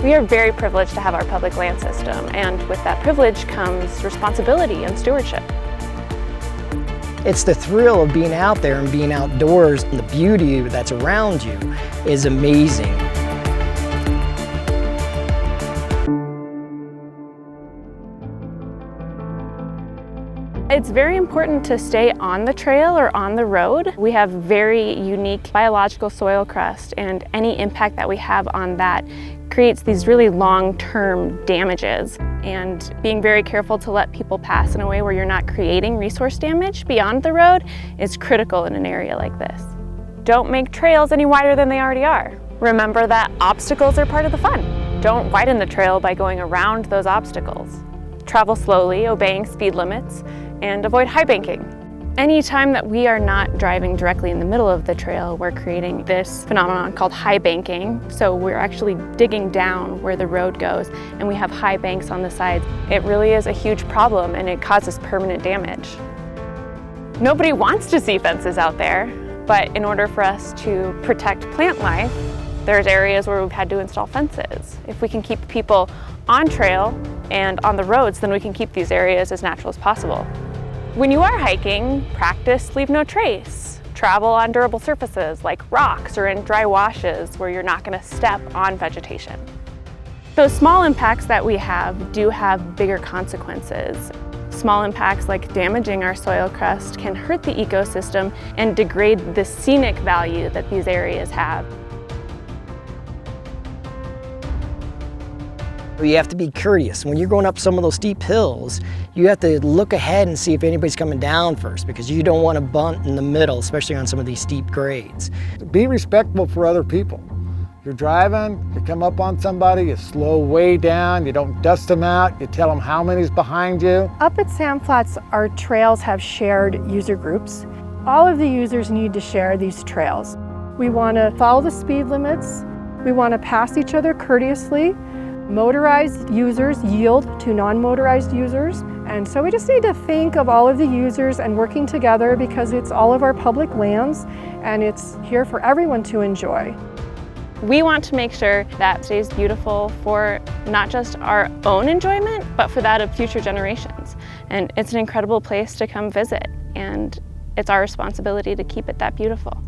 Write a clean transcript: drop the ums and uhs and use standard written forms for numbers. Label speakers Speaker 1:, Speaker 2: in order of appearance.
Speaker 1: We are very privileged to have our public land system, and with that privilege comes responsibility and stewardship.
Speaker 2: It's the thrill of being out there and being outdoors, and the beauty that's around you is amazing.
Speaker 1: It's very important to stay on the trail or on the road. We have very unique biological soil crust, and any impact that we have on that creates these really long-term damages. And being very careful to let people pass in a way where you're not creating resource damage beyond the road is critical in an area like this. Don't make trails any wider than they already are. Remember that obstacles are part of the fun. Don't widen the trail by going around those obstacles. Travel slowly, obeying speed limits, and avoid high banking. Anytime that we are not driving directly in the middle of the trail, we're creating this phenomenon called high banking. So we're actually digging down where the road goes, and we have high banks on the sides. It really is a huge problem, and it causes permanent damage. Nobody wants to see fences out there, but in order for us to protect plant life, there's areas where we've had to install fences. If we can keep people on trail and on the roads, then we can keep these areas as natural as possible. When you are hiking, practice leave no trace. Travel on durable surfaces like rocks or in dry washes where you're not going to step on vegetation. Those small impacts that we have do have bigger consequences. Small impacts like damaging our soil crust can hurt the ecosystem and degrade the scenic value that these areas have.
Speaker 2: You have to be curious. When you're going up some of those steep hills, you have to look ahead and see if anybody's coming down first, because you don't want to bunt in the middle, especially on some of these steep grades.
Speaker 3: Be respectful for other people. You're driving, you come up on somebody, you slow way down, you don't dust them out, you tell them how many's behind you.
Speaker 4: Up at Sand Flats, our trails have shared user groups. All of the users need to share these trails. We want to follow the speed limits. We want to pass each other courteously. Motorized users yield to non-motorized users. And so we just need to think of all of the users and working together, because it's all of our public lands and it's here for everyone to enjoy.
Speaker 1: We want to make sure that stays beautiful for not just our own enjoyment, but for that of future generations. And it's an incredible place to come visit, and it's our responsibility to keep it that beautiful.